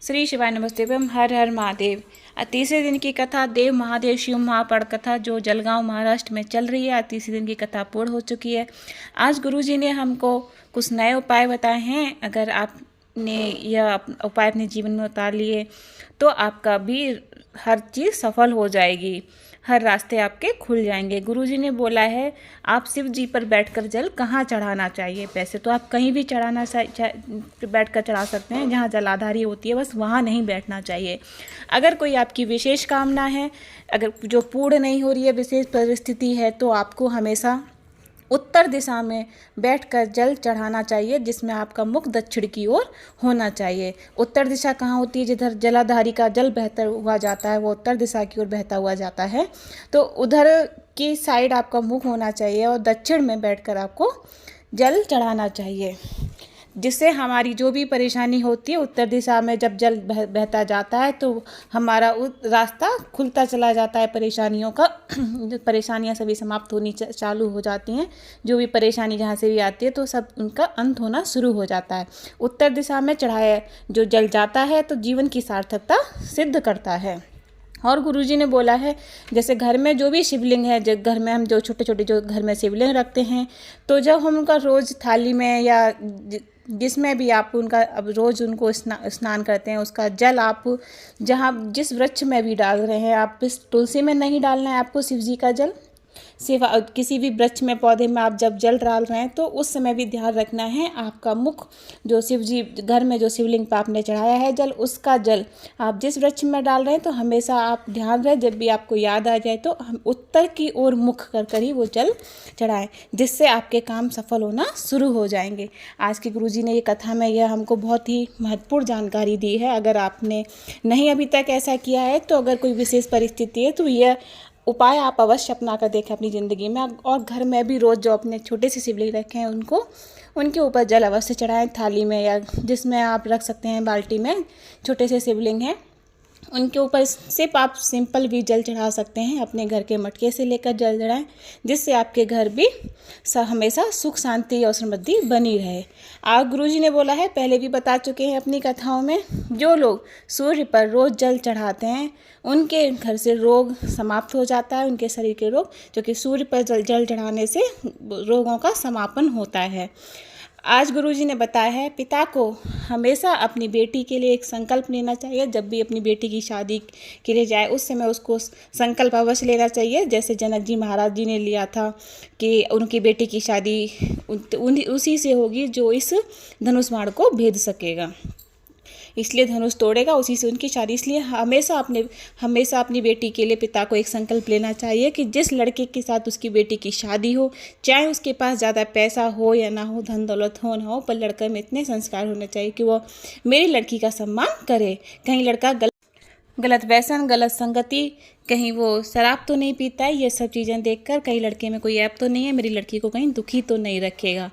श्री शिवाय नमस्तेवम हर हर महादेव। तीसरे दिन की कथा देव महादेव शिव महापड़ कथा जो जलगांव महाराष्ट्र में चल रही है। तीसरे दिन की कथा पूर्ण हो चुकी है। आज गुरुजी ने हमको कुछ नए उपाय बताए हैं। अगर आपने यह उपाय अपने जीवन में उतार लिए तो आपका भी हर चीज़ सफल हो जाएगी, हर रास्ते आपके खुल जाएंगे। गुरुजी ने बोला है आप शिव जी पर बैठकर जल कहाँ चढ़ाना चाहिए। वैसे तो आप कहीं भी बैठकर चढ़ा सकते हैं, जहाँ जलाधारी होती है बस वहाँ नहीं बैठना चाहिए। अगर कोई आपकी विशेष कामना है, अगर जो पूर्ण नहीं हो रही है, विशेष परिस्थिति है, तो आपको हमेशा उत्तर दिशा में बैठकर जल चढ़ाना चाहिए, जिसमें आपका मुख दक्षिण की ओर होना चाहिए। उत्तर दिशा कहाँ होती है? जिधर जलाधारी का जल बहता हुआ जाता है वो उत्तर दिशा की ओर बहता हुआ जाता है, तो उधर की साइड आपका मुख होना चाहिए और दक्षिण में बैठकर आपको जल चढ़ाना चाहिए, जिससे हमारी जो भी परेशानी होती है, उत्तर दिशा में जब जल बहता जाता है तो हमारा रास्ता खुलता चला जाता है। परेशानियों का परेशानियां सभी समाप्त होनी चालू हो जाती हैं। जो भी परेशानी जहाँ से भी आती है तो सब उनका अंत होना शुरू हो जाता है। उत्तर दिशा में चढ़ाया जो जल जाता है तो जीवन की सार्थकता सिद्ध करता है। और गुरुजी ने बोला है जैसे घर में जो भी शिवलिंग है, जो घर में हम जो छोटे छोटे जो घर में शिवलिंग रखते हैं, तो जब हम उनका रोज़ थाली में या जिसमें भी आप उनका अब रोज़ उनको स्नान करते हैं, उसका जल आप जहाँ जिस वृक्ष में भी डाल रहे हैं, आप इस तुलसी में नहीं डालना है आपको शिव जी का जल। सिर्फ किसी भी वृक्ष में पौधे में आप जब जल डाल रहे हैं तो उस समय भी ध्यान रखना है आपका मुख जो शिव जी घर में जो शिवलिंग पर आपने चढ़ाया है जल, उसका जल आप जिस वृक्ष में डाल रहे हैं तो हमेशा आप ध्यान रहे, जब भी आपको याद आ जाए तो हम उत्तर की ओर मुख कर ही वो जल चढ़ाएं, जिससे आपके काम सफल होना शुरू हो जाएंगे। आज के गुरुजी ने ये कथा में यह हमको बहुत ही महत्वपूर्ण जानकारी दी है। अगर आपने नहीं अभी तक ऐसा किया है तो अगर कोई विशेष परिस्थिति है तो यह उपाय आप अवश्य अपना कर देखें अपनी ज़िंदगी में। और घर में भी रोज़ जो अपने छोटे से शिवलिंग रखे हैं उनके ऊपर जल अवश्य चढ़ाएं, थाली में या जिसमें आप रख सकते हैं, बाल्टी में छोटे से शिवलिंग हैं उनके ऊपर सिर्फ आप सिंपल भी जल चढ़ा सकते हैं। अपने घर के मटके से लेकर जल चढ़ाएं, जिससे आपके घर भी हमेशा सुख शांति और समृद्धि बनी रहे। आज गुरुजी ने बोला है, पहले भी बता चुके हैं अपनी कथाओं में, जो लोग सूर्य पर रोज़ जल चढ़ाते हैं उनके घर से रोग समाप्त हो जाता है, उनके शरीर के रोग, जो कि सूर्य पर जल चढ़ाने से रोगों का समापन होता है। आज गुरुजी ने बताया है पिता को हमेशा अपनी बेटी के लिए एक संकल्प लेना चाहिए। जब भी अपनी बेटी की शादी के लिए जाए उस समय उसको संकल्प अवश्य लेना चाहिए, जैसे जनक जी महाराज जी ने लिया था कि उनकी बेटी की शादी उसी से होगी जो इस धनुष बाण को भेद सकेगा, इसलिए धनुष तोड़ेगा, उसी से उनकी शादी। इसलिए हमेशा अपनी बेटी के लिए पिता को एक संकल्प लेना चाहिए कि जिस लड़के के साथ उसकी बेटी की शादी हो, चाहे उसके पास ज़्यादा पैसा हो या ना हो, धन दौलत हो ना हो, पर लड़के में इतने संस्कार होने चाहिए कि वो मेरी लड़की का सम्मान करे। कहीं लड़का गलत व्यसन, गलत संगति, कहीं वो शराब तो नहीं पीता है, ये सब चीज़ें देखकर कहीं लड़के में कोई ऐप तो नहीं है, मेरी लड़की को कहीं दुखी तो नहीं रखेगा।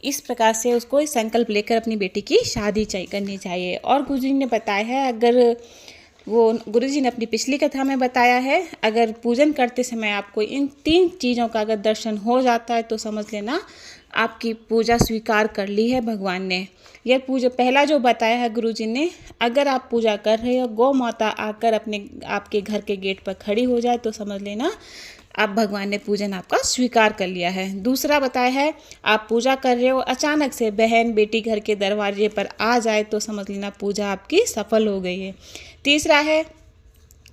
इस प्रकार से उसको संकल्प लेकर अपनी बेटी की शादी करनी चाहिए। और गुरुजी ने बताया है, अगर वो गुरुजी ने अपनी पिछली कथा में बताया है, अगर पूजन करते समय आपको इन 3 चीज़ों का अगर दर्शन हो जाता है तो समझ लेना आपकी पूजा स्वीकार कर ली है भगवान ने। यह पूजा पहला जो बताया है गुरुजी ने, अगर आप पूजा कर रहे हो, गौ माता आकर आपके घर के गेट पर खड़ी हो जाए तो समझ लेना आप भगवान ने पूजन आपका स्वीकार कर लिया है। दूसरा बताया है, आप पूजा कर रहे हो, अचानक से बहन बेटी घर के दरवाजे पर आ जाए तो समझ लेना पूजा आपकी सफल हो गई है। तीसरा है,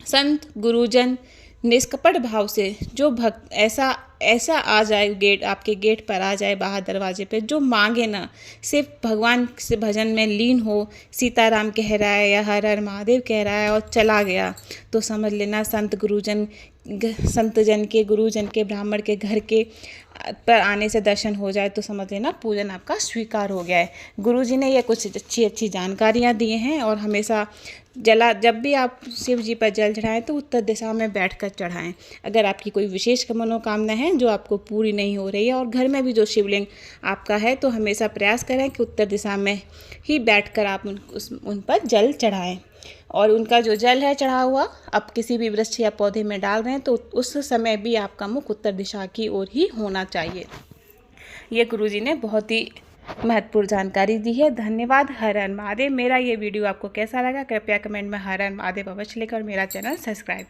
संत गुरुजन निष्कपट भाव से जो भक्त ऐसा आ जाए, आपके गेट पर आ जाए, बाहर दरवाजे पे, जो मांगे ना, सिर्फ भगवान से भजन में लीन हो, सीताराम कह रहा है या हर हर महादेव कह रहा है और चला गया, तो समझ लेना संतजन के, गुरुजन के, ब्राह्मण के घर के पर आने से दर्शन हो जाए तो समझ लेना पूजन आपका स्वीकार हो गया है। गुरुजी ने ये कुछ अच्छी जानकारियाँ दी हैं। और हमेशा जब भी आप शिव जी पर जल चढ़ाएं तो उत्तर दिशा में बैठकर चढ़ाएं। अगर आपकी कोई विशेष मनोकामना है जो आपको पूरी नहीं हो रही है और घर में भी जो शिवलिंग आपका है, तो हमेशा प्रयास करें कि उत्तर दिशा में ही बैठकर आप उन पर जल चढ़ाएं। और उनका जो जल है चढ़ा हुआ आप किसी भी वृक्ष या पौधे में डाल रहे हैं तो उस समय भी आपका मुख उत्तर दिशा की ओर ही होना चाहिए। ये गुरुजी ने बहुत ही महत्वपूर्ण जानकारी दी है। धन्यवाद। हर हर महादेव। मेरा ये वीडियो आपको कैसा लगा कृपया कमेंट में हर हर महादेव अवश्य लिखें और मेरा चैनल सब्सक्राइब करें।